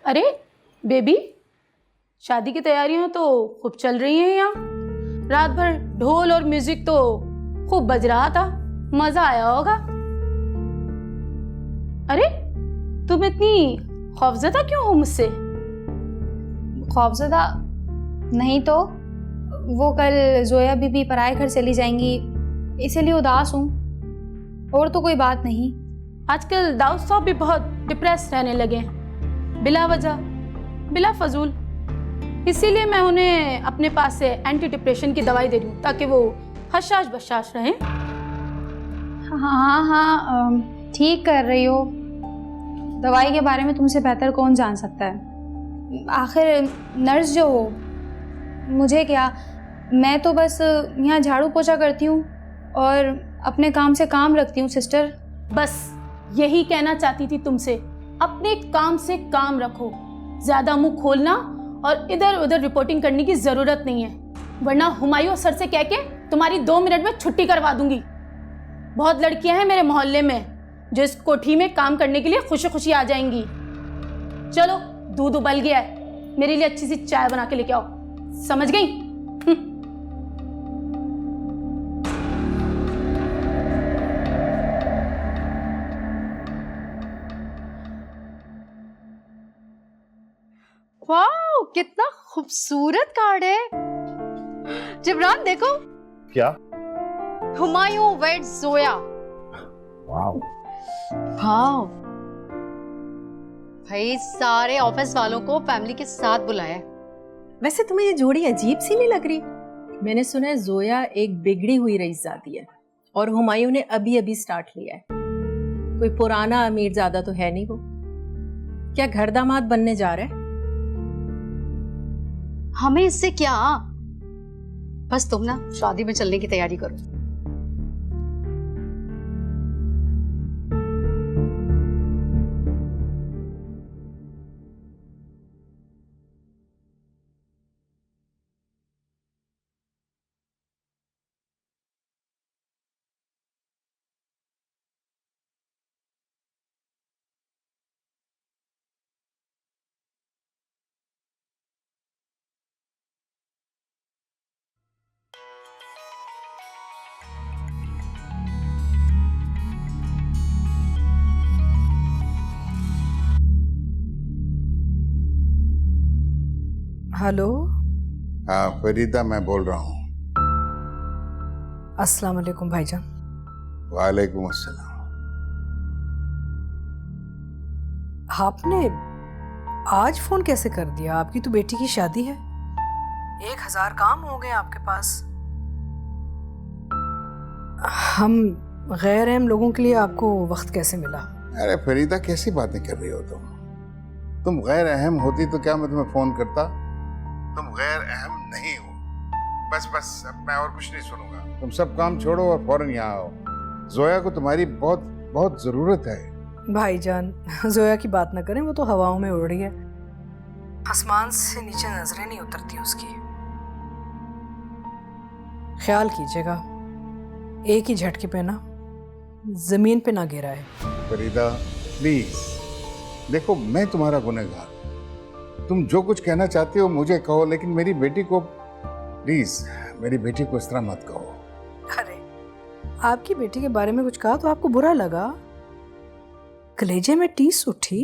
अरे बेबी, शादी की तैयारियां तो खूब चल रही हैं यहाँ। रात भर ढोल और म्यूजिक तो खूब बज रहा था, मजा आया होगा। अरे तुम इतनी खौफजदा क्यों हो मुझसे? खौफजदा नहीं तो, वो कल जोया बीबी पराए घर चली जाएंगी इसीलिए उदास हूँ, और तो कोई बात नहीं। आजकल दाऊद साहब भी बहुत डिप्रेस रहने लगे हैं, बिला वजह, बिला फजूल। इसीलिए मैं उन्हें अपने पास से एंटी डिप्रेशन की दवाई दे रही हूँ ताकि वो हशाश बशाश रहें। हाँ, ठीक कर रही हो। दवाई के बारे में तुमसे बेहतर कौन जान सकता है। आखिर नर्स जो हो, मुझे क्या, मैं तो बस यहाँ झाड़ू पोछा करती हूँ और अपने काम से काम रखती हूँ सिस्टर। बस यही कहना चाहती थी तुमसे, अपने काम से काम रखो, ज्यादा मुंह खोलना और इधर उधर रिपोर्टिंग करने की जरूरत नहीं है, वरना हुमायूं सर से कह के तुम्हारी 2 मिनट में छुट्टी करवा दूंगी। बहुत लड़कियां हैं मेरे मोहल्ले में जो इस कोठी में काम करने के लिए खुशी खुशी आ जाएंगी। चलो दूध उबल गया है, मेरे लिए अच्छी सी चाय बना के लेके आओ, समझ गई? वाह, कितना खूबसूरत कार्ड है। जिब्रान देखो। क्या? हुमायूं वेड जोया। वाव। हाँ भाई, सारे ऑफिस वालों को फैमिली के साथ बुलाया है। वैसे तुम्हें ये जोड़ी अजीब सी नहीं लग रही? मैंने सुना है जोया एक बिगड़ी हुई रईसजादी है और हुमायूं ने अभी अभी स्टार्ट लिया है। कोई पुराना अमीरजादा तो है नहीं वो। क्या घर दामाद बनने जा रहा है? हमें इससे क्या, बस तुम ना शादी में चलने की तैयारी करो। हेलो। हाँ फरीदा, मैं बोल रहा हूँ। अस्सलाम वालेकुम भाईजान। वालेकुम अस्सलाम। आपने आज फोन कैसे कर दिया? आपकी तो बेटी की शादी है, 1000 काम हो गए आपके पास। हम गैर अहम लोगों के लिए आपको वक्त कैसे मिला? अरे फरीदा, कैसी बातें कर रही हो तुम गैर अहम होती तो क्या मैं तुम्हें फोन करता? तुम गैर अहम नहीं हो। बस अब मैं और कुछ नहीं सुनूंगा। तुम सब काम छोड़ो और फौरन यहाँ आओ। जोया को तुम्हारी बहुत बहुत जरूरत है। भाईजान, जोया की बात ना करें, वो तो हवाओं में उड़ रही है, आसमान से नीचे नजरें नहीं उतरती उसकी। ख्याल कीजिएगा, एक ही झटके पे ना जमीन पे ना गिरा है। फरीदा प्लीज, देखो मैं तुम्हारा गुनहगार, तुम जो कुछ कहना चाहती हो मुझे कहो, लेकिन मेरी बेटी को प्लीज, मेरी बेटी को इस तरह मत कहो। अरे आपकी बेटी के बारे में कुछ कहा तो आपको बुरा लगा? कलेजे में टीस उठी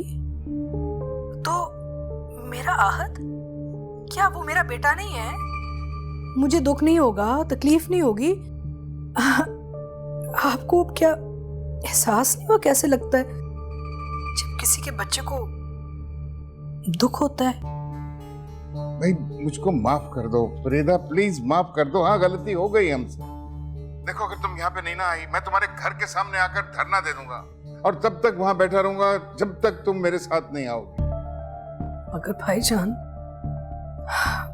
तो मेरा आहत, क्या वो मेरा बेटा नहीं है? मुझे दुख नहीं होगा, तकलीफ नहीं होगी? आपको क्या एहसास नहीं हुआ कैसे लगता है जब किसी के बच्चे को दुख होता है? भाई मुझको माफ कर दो फरीदा, प्लीज माफ कर दो। हाँ गलती हो गई हमसे। देखो अगर तुम यहाँ पे नहीं ना आई, मैं तुम्हारे घर के सामने आकर धरना दे दूंगा और तब तक वहां बैठा रहूंगा जब तक तुम मेरे साथ नहीं आओगे। मगर भाईजान,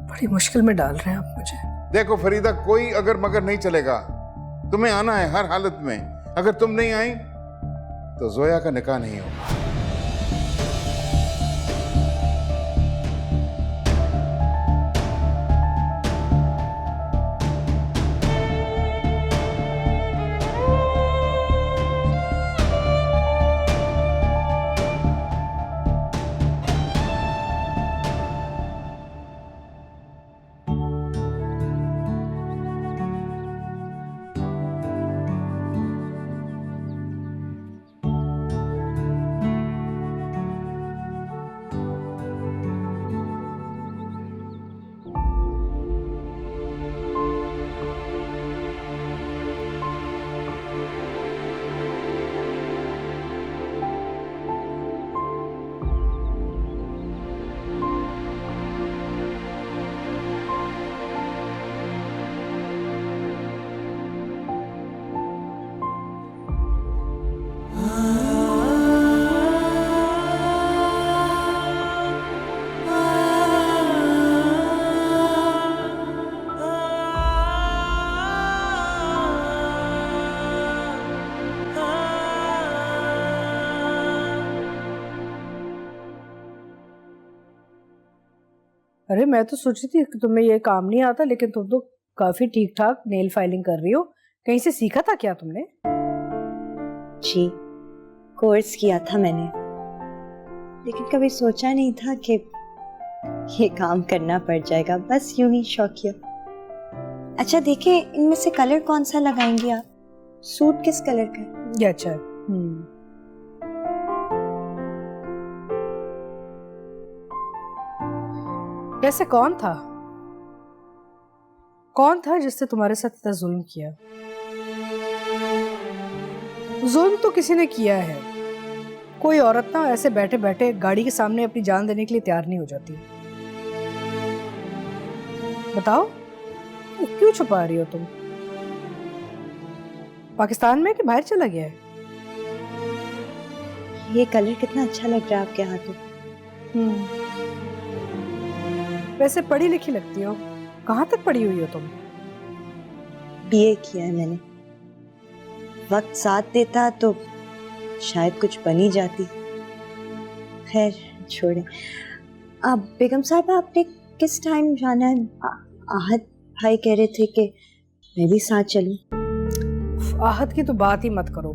बड़ी मुश्किल में डाल रहे हैं आप मुझे। देखो फरीदा, कोई अगर मगर नहीं चलेगा, तुम्हें आना है हर हालत में। अगर तुम नहीं आई तो जोया का निकाह नहीं होगा। अरे मैं तो सोची थी कि तुम्हें ये काम नहीं आता, लेकिन तुम तो काफी ठीक ठाक नेल फाइलिंग कर रही हो। कहीं से सीखा था क्या तुमने? जी, कोर्स किया था मैंने, लेकिन कभी सोचा नहीं था कि ये काम करना पड़ जाएगा। बस यूं ही शौकिया। अच्छा देखिए, इनमें से कलर कौन सा लगाएंगे आप? सूट किस कलर का है? ये अच्छा है। वैसे कौन था जिसने तुम्हारे साथ इतना जुल्म किया? जुल्म तो किसी ने किया है। कोई औरत ना ऐसे बैठे बैठे गाड़ी के सामने अपनी जान देने के लिए तैयार नहीं हो जाती। बताओ, क्यों छुपा रही हो तुम? पाकिस्तान में कि बाहर चला गया है? ये कलर कितना अच्छा लग रहा है आपके हाथों। वैसे पढ़ी लिखी लगती हो। कहाँ तक पढ़ी हुई हो तुम? बीए किया है मैंने। वक्त साथ देता तो शायद कुछ बनी जाती। खैर छोड़े। अब बेगम साहब, आपने किस टाइम जाना है? आहत भाई कह रहे थे कि मैं भी साथ चलूं। आहत की तो बात ही मत करो,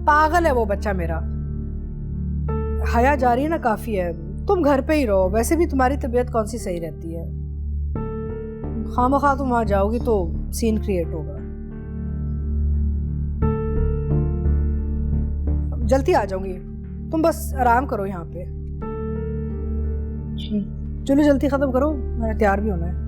पागल है वो बच्चा मेरा। हया जा रही है ना, काफी है। तुम घर पे ही रहो। वैसे भी तुम्हारी तबीयत कौन सी सही रहती है। खामखा तुम वहां जाओगी तो सीन क्रिएट होगा। जल्दी आ जाऊंगी, तुम बस आराम करो यहाँ पे। चलो जल्दी खत्म करो, मैंने तैयार भी होना है।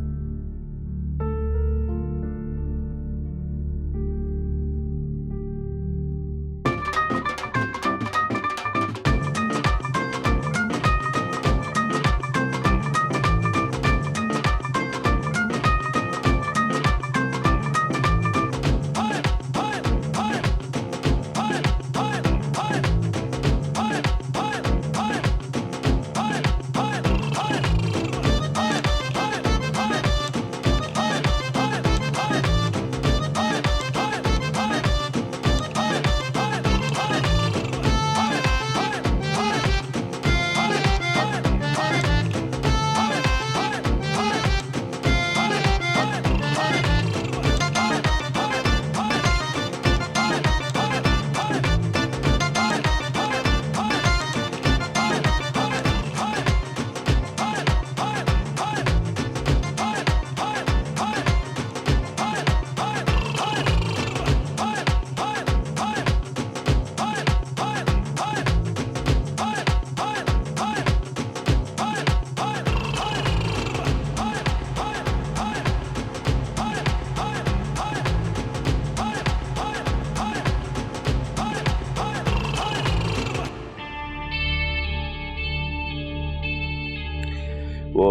वो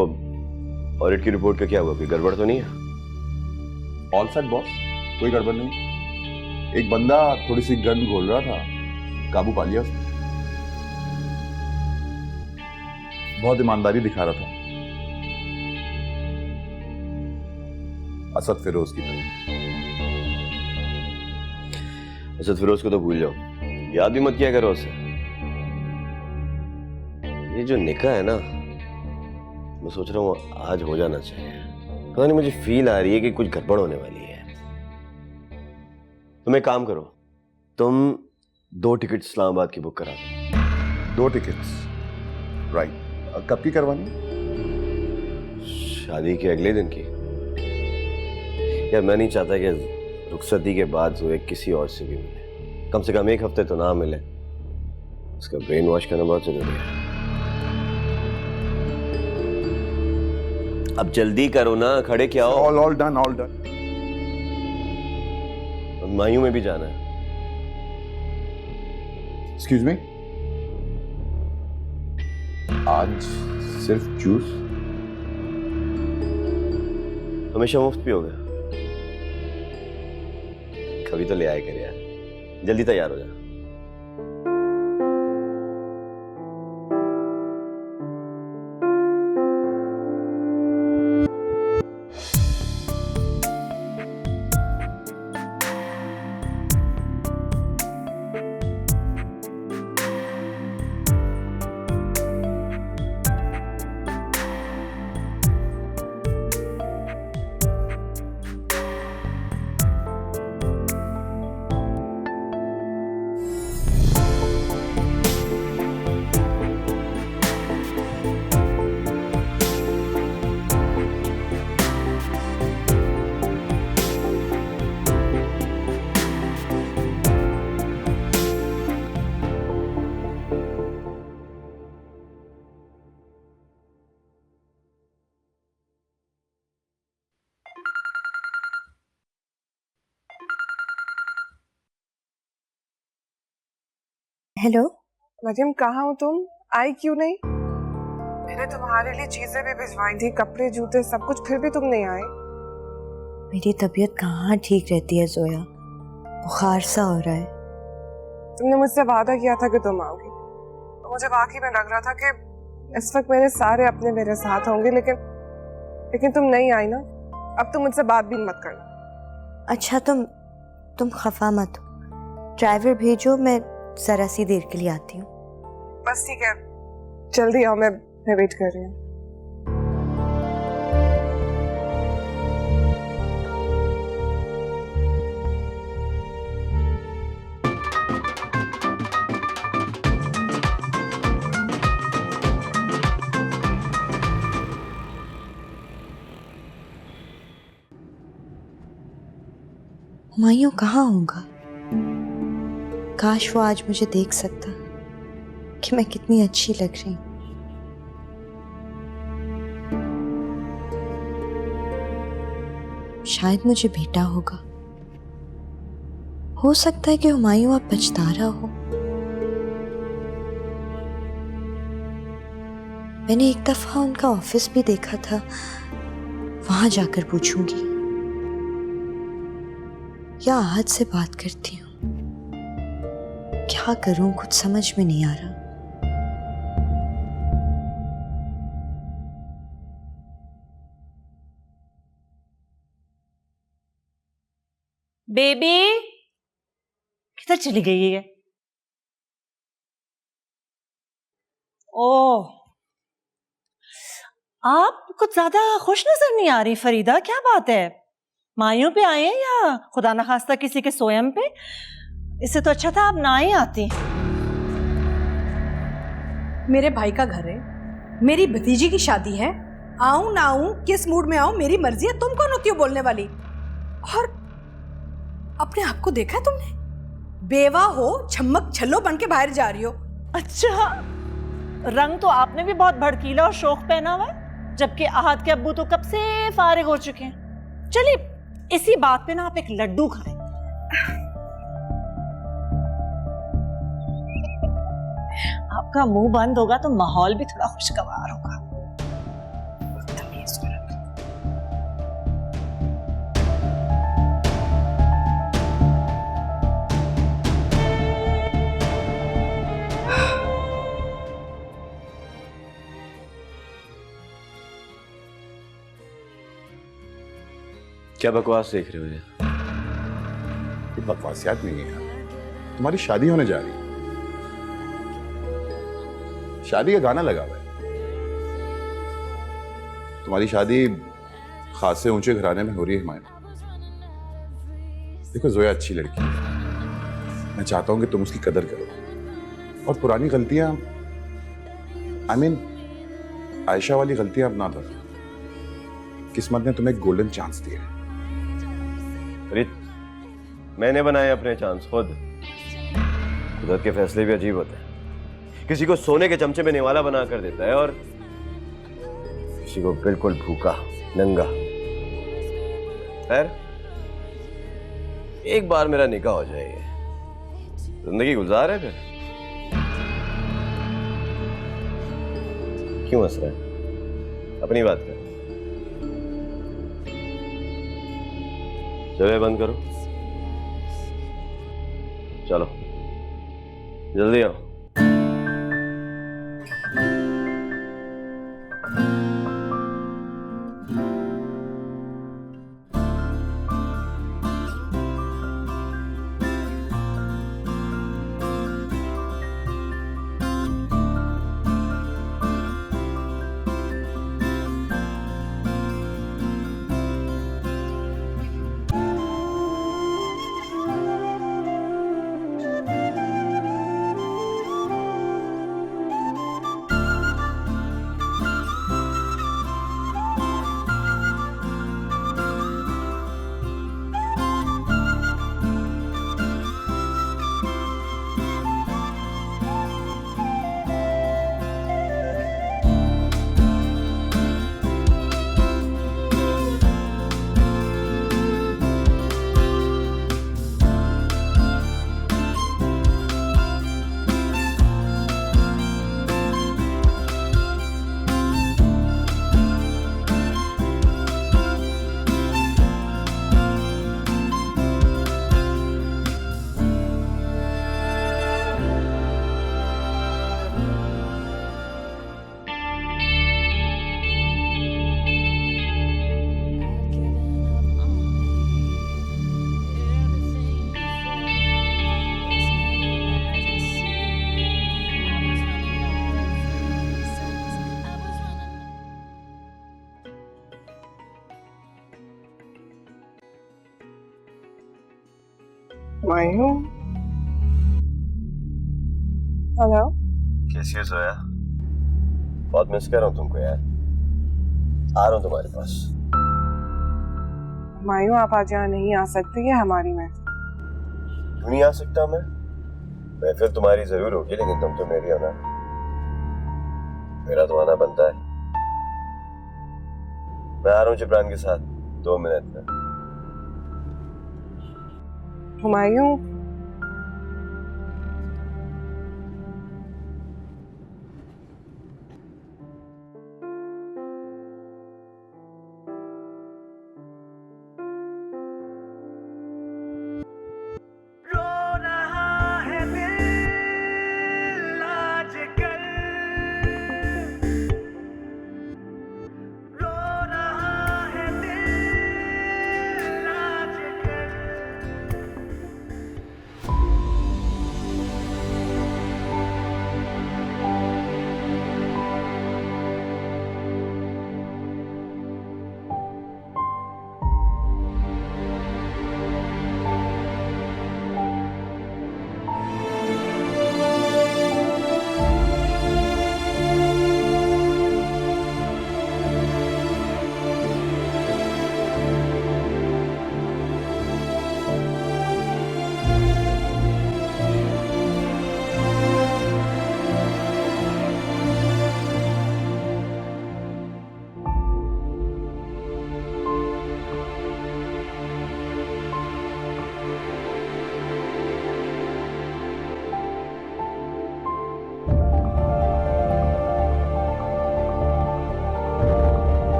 ऑडिट की रिपोर्ट का क्या हुआ? कोई गड़बड़ तो नहीं है? ऑल सेट बॉस, कोई गड़बड़ नहीं। एक बंदा थोड़ी सी गन घोल रहा था, काबू पा लिया उसने। बहुत ईमानदारी दिखा रहा था, असद फिरोज की तरह। असद फिरोज को तो भूल जाओ, याद भी मत किया करो उसे। ये जो निकाह है ना, मैं सोच रहा हूँ आज हो जाना चाहिए। पता नहीं, मुझे फील आ रही है कि कुछ गड़बड़ होने वाली है। तुम एक काम करो, तुम 2 टिकट इस्लामाबाद की बुक करा दो। 2 टिकट्स, राइट। कब की करवानी? शादी के अगले दिन की। यार मैं नहीं चाहता कि रुखसती के बाद जो किसी और से भी मिले। कम से कम 1 हफ्ते तो ना मिले। उसका ब्रेन वॉश करना बहुत जरूरी है। अब जल्दी करो ना, खड़े क्या हो? All done, all done. मायूं में भी जाना है। एक्सक्यूज मी, आज सिर्फ जूस? हमेशा मुफ्त भी हो गया। कभी तो ले आया कर यार। जल्दी तैयार हो जा। हेलो। मरियम, कहाँ हो तुम? आई क्यों नहीं? मैंने तुम्हारे लिए चीजें भी भिजवाई थी, कपड़े जूते सब कुछ, फिर भी तुम नहीं आए। मेरी तबीयत कहाँ ठीक रहती है जोया, बुखार सा हो रहा है। तुमने मुझसे वादा किया था कि तुम आओगी, तो मुझे वाकई में लग रहा था कि इस वक्त मेरे सारे अपने मेरे साथ होंगे, लेकिन तुम नहीं आई ना। अब तुम मुझसे बात भी मत करना। अच्छा तुम खफा मत हो, ड्राइवर भेजो, मैं जरा सी देर के लिए आती हूँ। बस ठीक है, जल्दी आओ, मैं वेट कर रही हूँ। हुमायूं कहाँ होगा? काश वो आज मुझे देख सकता कि मैं कितनी अच्छी लग रही हूँ। शायद मुझे बेटा होगा। हो सकता है कि हुमायूं अब पछता रहा हो। मैंने एक दफा उनका ऑफिस भी देखा था, वहां जाकर पूछूंगी या आहद से बात करती हूँ। क्या करूं, कुछ समझ में नहीं आ रहा। बेबी किधर चली गई है? ओह, आप कुछ ज्यादा खुश नजर नहीं आ रही फरीदा, क्या बात है? मायूं पे आए हैं या खुदा न खास्ता किसी के सोयम पे? इससे तो अच्छा था आप ना ही आती। मेरे भाई का घर है, मेरी भतीजी की शादी है, आऊं ना आऊं, किस मूड में आऊं मेरी मर्जी है। तुम कौन होती हो बोलने वाली? और अपने आप को देखा है तुमने? बेवा हो, छम्मक छल्लो बन के बाहर जा रही हो। अच्छा, रंग तो आपने भी बहुत भड़कीला और शौक पहना हुआ है, जबकि आहद के अब्बू तो कब से फारिग हो चुके हैं। चलिए इसी बात पे ना आप एक लड्डू खाएं। आपका मुंह बंद होगा तो माहौल भी थोड़ा खुशगवार होगा। क्या बकवास देख रहे हो ये? ये बकवासियात नहीं है यार, तुम्हारी शादी होने जा रही है। शादी का गाना लगा हुआ है। तुम्हारी शादी खासे ऊंचे घराने में हो रही है हुमायूं। देखो जोया अच्छी लड़की है, मैं चाहता हूं कि तुम उसकी कदर करो और पुरानी गलतियां आयशा वाली गलतियां अब ना दोहराओ। किस्मत ने तुम्हें एक गोल्डन चांस दिया है। मैंने बनाए अपने चांस खुद। कुदरत के फैसले भी अजीब होते हैं। किसी को सोने के चमचे में निवाला बना कर देता है और किसी को बिल्कुल भूखा नंगा। खैर, एक बार मेरा निकाह हो जाएगा, जिंदगी गुजार है। फिर क्यों हंस रहा है? अपनी बात कर। चलो बंद करो, चलो जल्दी आओ। हुमायूं। हेलो। कैसी हो जोया? बहुत मिस कर रहा हूँ तुमको यार। आ रहा हूँ तुम्हारे पास। हुमायूं, आप आज यहाँ नहीं आ सकते, ये हमारी महफिल। क्यों नहीं आ सकता मैं फिर तुम्हारी जरूर होगी, लेकिन तुम तो मेरी हो ना। मेरा तो आना बनता है। मैं आ रहा हूँ जिब्रान के साथ 2 मिनट में। हुमायूं,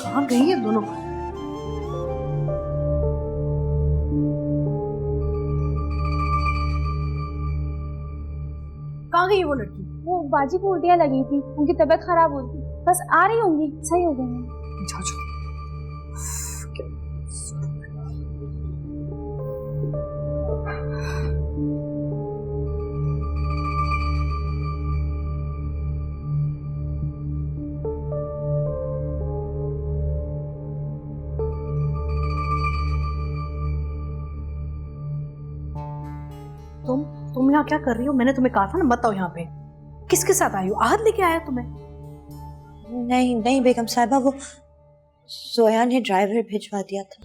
कहाँ गई है दोनों? कहाँ गई है वो लड़की? वो बाजी को उल्टियाँ लगी थी, उनकी तबीयत खराब हो गई, बस आ रही होंगी, सही हो गई हैं। जाओ जाओ। तुम यहाँ क्या कर रही हो? मैंने तुम्हें कहा था ना मत आओ यहाँ पे। किसके साथ आई हो? आहत लेके आया तुम्हें? नहीं नहीं बेगम साहिबा, वो जोया ने ड्राइवर भिजवा दिया था।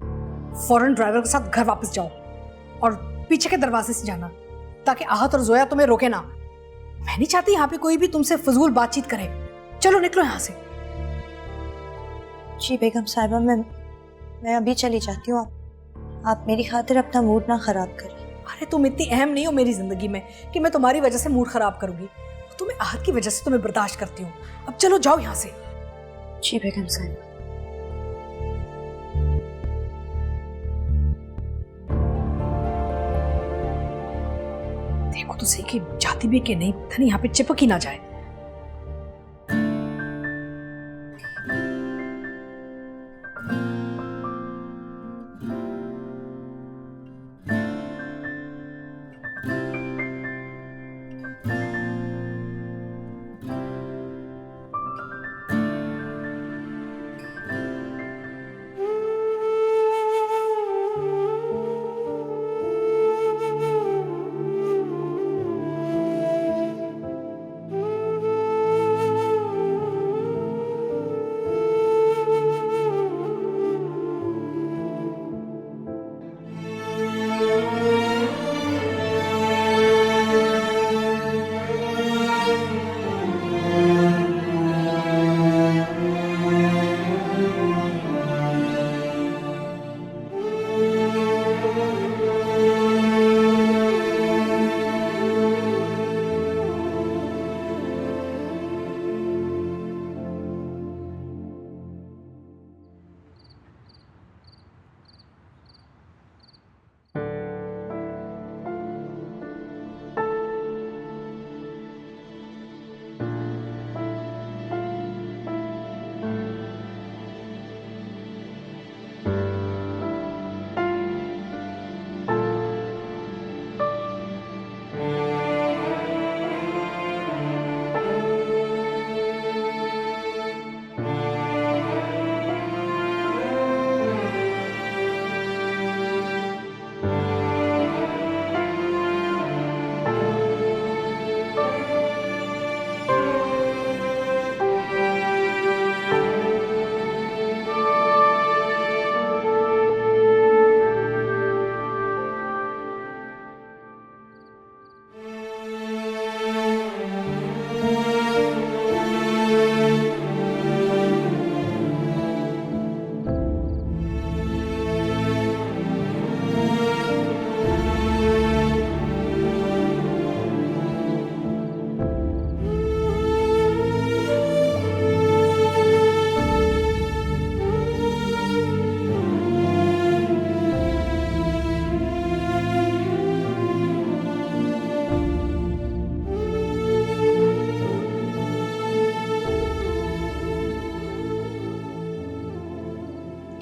फौरन ड्राइवर के साथ घर वापस जाओ और पीछे के दरवाजे से जाना, ताकि आहत और जोया तुम्हें रोके ना। मैं नहीं चाहती यहाँ पे कोई भी तुमसे फजूल बातचीत करे। चलो निकलो यहाँ से। जी बेगम साहिबा, मैं अभी चली जाती हूँ। आप मेरी खातिर अपना मूड ना खराब करें। अरे तुम इतनी अहम नहीं हो मेरी जिंदगी में कि मैं तुम्हारी वजह से मूड खराब करूंगी। तुम्हें आहत की वजह से तुम्हें बर्दाश्त करती हूँ। अब चलो जाओ यहाँ से। जी बेगम साहिबा। देखो तो सही कि जाती भी कि नहीं, पता नहीं यहाँ पे चिपक ही ना जाए।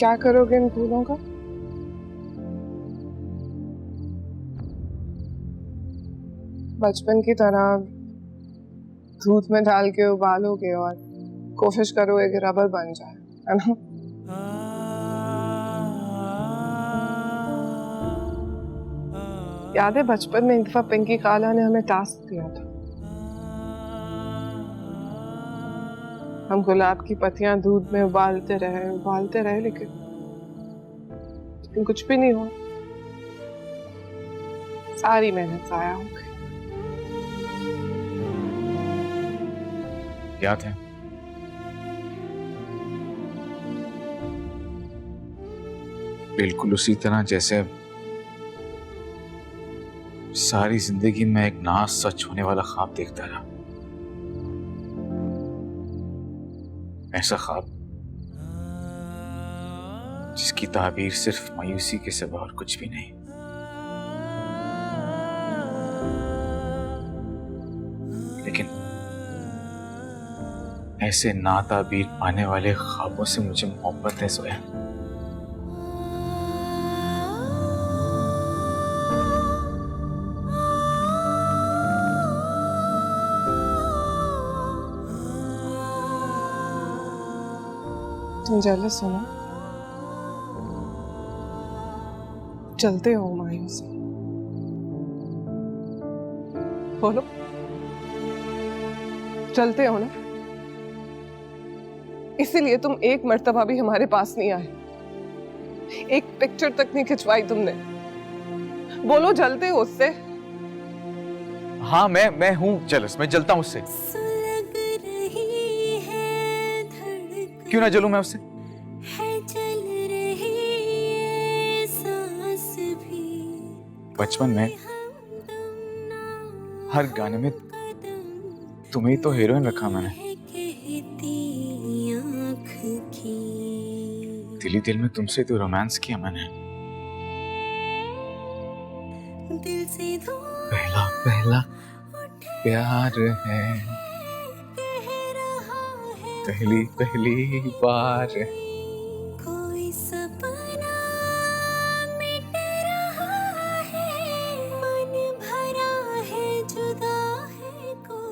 क्या करोगे इन फूलों का? बचपन की तरह दूध में डाल के उबालोगे और कोशिश करोगे कि रबर बन जाए, है ना? याद है बचपन में एक दफा पिंकी काला ने हमें टास्क दिया था, हम गुलाब की पत्तियां दूध में उबालते रहे लेकिन कुछ भी नहीं हुआ। सारी मेहनत जाया हो गई। याद है बिल्कुल उसी तरह जैसे सारी जिंदगी में एक ना सच होने वाला ख्वाब देखता रहा। ऐसा ख्वाब जिसकी ताबीर सिर्फ मायूसी के सिवा और कुछ भी नहीं। लेकिन ऐसे ना ताबीर पाने वाले ख्वाबों से मुझे मोहब्बत है सोया। तुम जेलस हो ना? चलते हो मायूसी, बोलो चलते हो ना? इसीलिए तुम एक मर्तबा भी हमारे पास नहीं आए, एक पिक्चर तक नहीं खिंचवाई तुमने। बोलो जलते हो उससे? हाँ मैं हूँ जेलस, मैं जलता हूँ उससे। क्यों ना जलूं मैं उससे? बचपन में हर गाने में तुम्हें तो हीरोइन रखा मैंने। दिली दिल में तुमसे तो रोमांस किया मैंने। पहला पहला प्यार है, पहली पहली बार। कोई सपना मिट रहा है, मन भरा है, जुदा है कोई।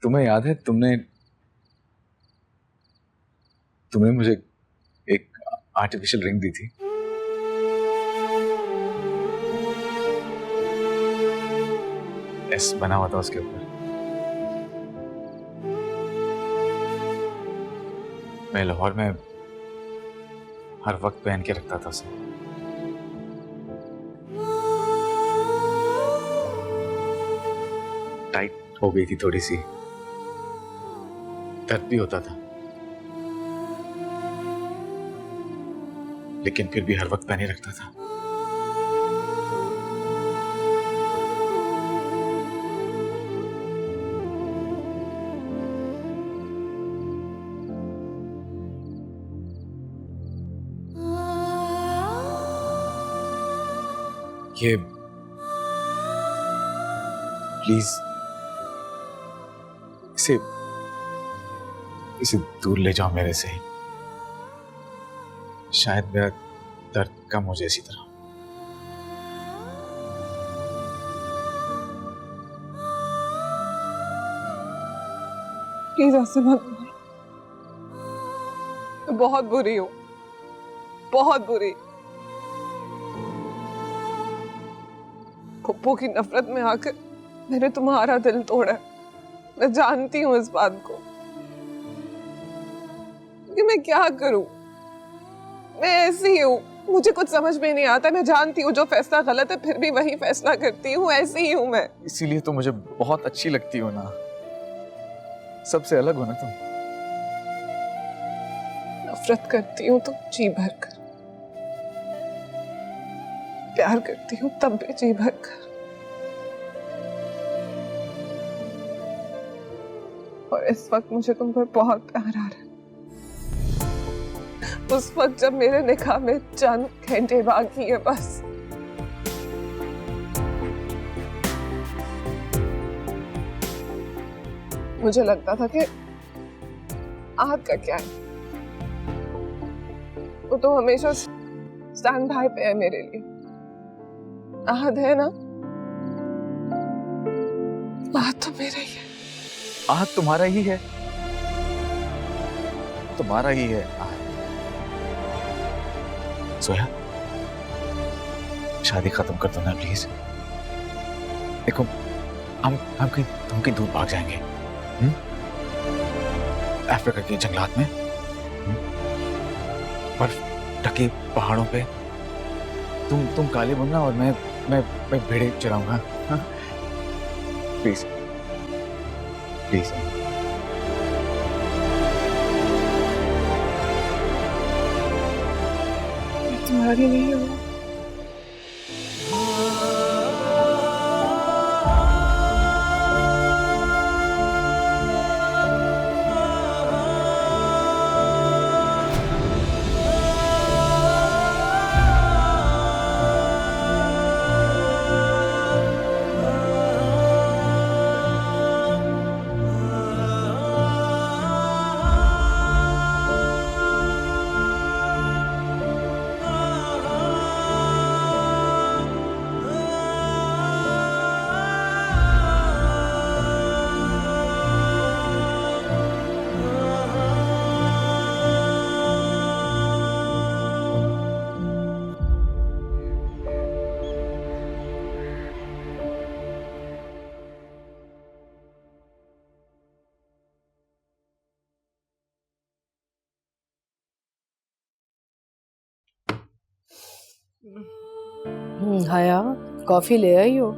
तुम्हें याद है तुमने मुझे एक आर्टिफिशियल रिंग दी थी। एस बना हुआ था उसके ऊपर। मैं लाहौर में हर वक्त पहन के रखता था उसे। टाइट हो गई थी थोड़ी सी, दर्द भी होता था, लेकिन फिर भी हर वक्त पहने रखता था। ये प्लीज इसे दूर ले जाओ मेरे से। शायद मेरा दर्द कम हो जाए इसी तरह। प्लीज ऐसे मत बोलो, मैं बहुत बुरी हूँ, बहुत बुरी। पप्पू की नफरत में आकर मैंने तुम्हारा दिल तोड़ा है, मैं जानती हूँ इस बात को। कि मैं क्या करूं। मैं ऐसी हूँ, मुझे कुछ समझ में नहीं आता। मैं जानती हूँ जो फैसला गलत है फिर भी वही फैसला करती हूँ। ऐसी ही हूँ मैं। इसीलिए तो मुझे बहुत अच्छी लगती हो ना, सबसे अलग हो ना तुम। नफरत करती हूँ तो जी भर कर, प्यार करती हूँ तब भी जी भर कर। और इस वक्त मुझे तुम पर बहुत प्यार आ रहा है। उस वक्त जब मेरे निकाह में चंद घंटे बाकी है बस। मुझे लगता था कि आहत का क्या है, वो तो हमेशा स्टैंड बाय पे है मेरे लिए। आहत है ना, बात तो मेरा ही है। आहत तुम्हारा ही है, तुम्हारा ही है आहत। सोया, शादी खत्म कर दो ना प्लीज। देखो हम कहीं दूर भाग जाएंगे, अफ्रीका के जंगलात में, बर्फ ढके पहाड़ों पे। तुम काले बनना और मैं भेड़े चराऊंगा। Please please. तुम्हारी नहीं हो। हाया, कॉफी ले आई हो?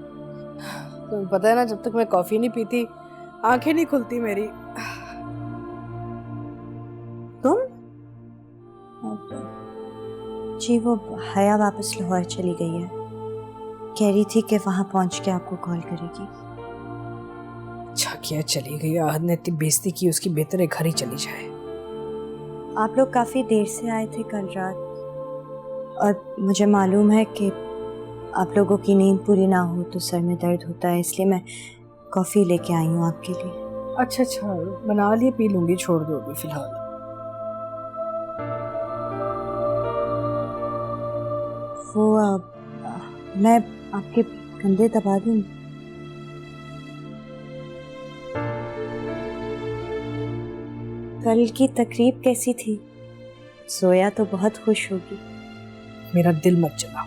तुम्हें पता है ना, जब तक मैं कॉफी नहीं पीती आंखें नहीं खुलती मेरी। तुम? जी वो हया वापस लाहौर चली गई है, कह रही थी कि वहां पहुंच के आपको कॉल करेगी। अच्छा किया चली गई, आहत ने इतनी बेइज्जती की, उसकी बेहतर है घर ही चली जाए। आप लोग काफी देर से आए थे कल रात, और मुझे मालूम है कि आप लोगों की नींद पूरी ना हो तो सर में दर्द होता है, इसलिए मैं कॉफ़ी लेके आई हूँ आपके लिए। अच्छा बना लिए, पी लूंगी, छोड़ दो अभी फिलहाल। वो मैं आपके कंधे दबा दूँ? कल की तकरीब कैसी थी? सोया तो बहुत खुश होगी। मेरा दिल मत चला,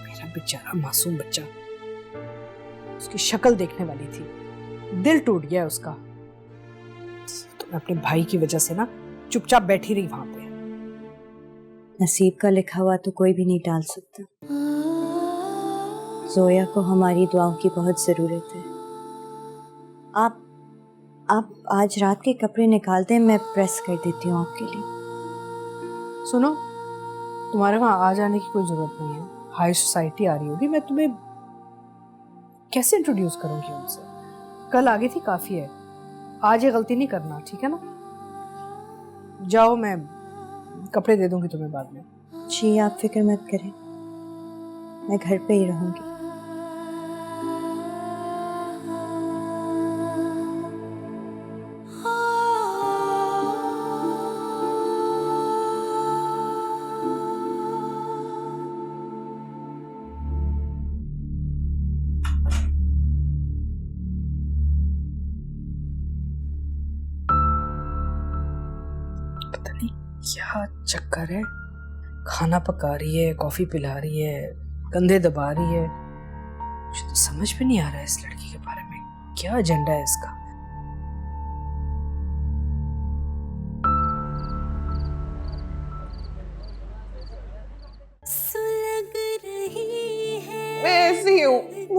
मेरा बेचारा मासूम बच्चा, उसकी शक्ल देखने वाली थी, दिल टूट गया उसका। तो मैं अपने भाई की वजह से ना चुपचाप बैठी रही वहां पे। नसीब का लिखा हुआ तो कोई भी नहीं टाल सकता। जोया को हमारी दुआओं की बहुत जरूरत है। आप आज रात के कपड़े निकाल दें, मैं प्रेस कर देती हूँ आपके लिए। सुनो, तुम्हारे वहां आ जाने की कोई जरूरत नहीं है, हाई सोसाइटी आ रही होगी, मैं तुम्हें कैसे इंट्रोड्यूस करूंगी उनसे? कल आ गई थी, काफी है, आज ये गलती नहीं करना, ठीक है ना? जाओ, मैं कपड़े दे दूंगी तुम्हें बाद में। जी आप फिक्र मत करें, मैं घर पे ही रहूंगी। क्या चक्कर है, खाना पका रही है, कॉफी पिला रही है, कंधे दबा रही है। मुझे तो समझ में नहीं आ रहा है इस लड़की के बारे में, क्या एजेंडा है इसका।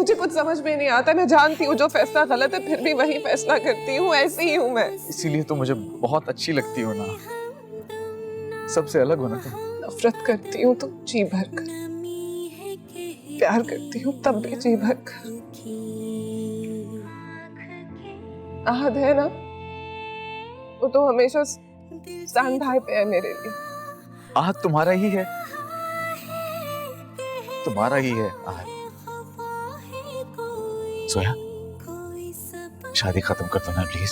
मुझे कुछ समझ में नहीं आता। मैं जानती हूँ जो फैसला गलत है, फिर भी वही फैसला करती हूँ। ऐसी ही हूँ मैं। इसीलिए तो मुझे बहुत अच्छी लगती हो ना, सबसे अलग हो ना तुम। नफरत करती हूँ तो जी भर कर, प्यार करती हूँ तब भी जी भर कर। आहद है ना, वो तो हमेशा स्टैंड बाय पे है मेरे लिए। आहत तुम्हारा ही है, तुम्हारा ही है आहत। सोया, शादी खत्म कर दो ना प्लीज।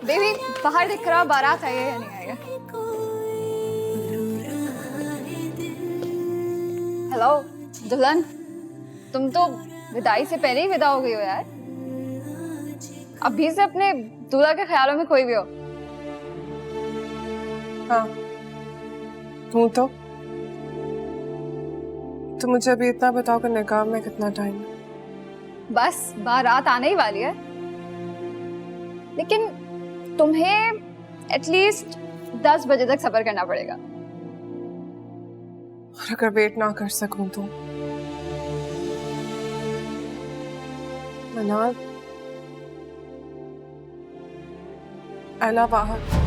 बेबी बाहर दिख रहा, बारात आएगा या नहीं आएगा? हेलो दुल्हन, तुम तो विदाई से पहले ही विदा हो गई हो यार। अभी से अपने दूल्हा के ख्यालों में खोई भी हो। हाँ, तू तो मुझे अभी इतना बताओ कि निकाह में कितना टाइम है? बस बारात आने ही वाली है, लेकिन तुम्हें एटलीस्ट 10 बजे तक सब्र करना पड़ेगा। और अगर वेट ना कर सकूं तो मनाल, I love आहत।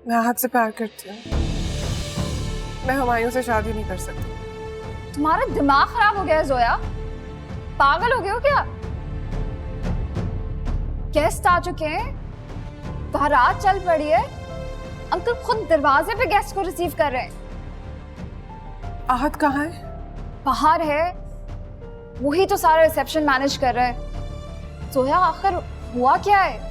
मैं आहत से प्यार करती हूँ। मैं हुमायूं से शादी नहीं कर सकती। तुम्हारा दिमाग खराब हो गया है जोया, पागल हो गए हो क्या? गेस्ट आ चुके हैं, बारात चल पड़ी है, अंकल खुद दरवाजे पे गेस्ट को रिसीव कर रहे हैं। आहत कहाँ है? बाहर है, वही तो सारा रिसेप्शन मैनेज कर रहा है। जोया आखिर हुआ क्या है?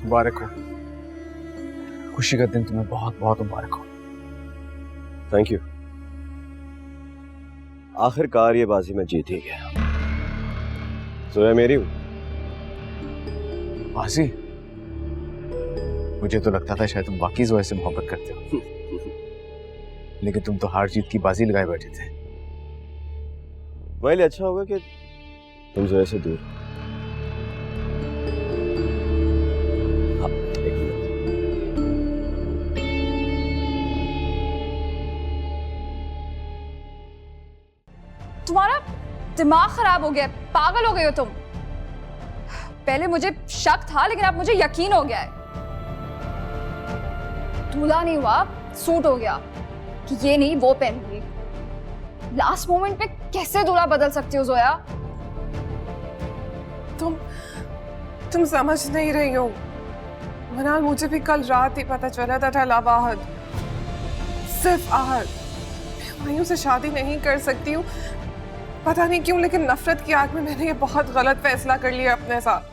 मुबारक हो, खुशी का दिन तुम्हें बहुत बहुत मुबारक हो। Thank you. आखिरकार ये बाजी मैं जीत ही गया। सोया मेरी हूं। बाजी? मुझे तो लगता था शायद तुम वाकई जोया से मोहब्बत करते हो, लेकिन तुम तो हार जीत की बाजी लगाए बैठे थे। मेरे लिए अच्छा होगा कि तुम जोया से दूर। तुम्हारा दिमाग खराब हो गया, पागल हो गए हो तुम। पहले मुझे शक था, लेकिन अब मुझे यकीन हो गया है। दूल्हा नहीं हुआ, सूट हो गया कि ये नहीं वो पहनूंगी। लास्ट मोमेंट पे कैसे दूल्हा बदल सकती हो जोया? तुम समझ नहीं रही हो मनाल। मुझे भी कल रात ही पता चला था I love आहत, सिर्फ आहत। मैं हुमायूं से शादी नहीं कर सकती हूँ, पता नहीं क्यों, लेकिन नफरत की आग में मैंने ये बहुत गलत फैसला कर लिया अपने साथ।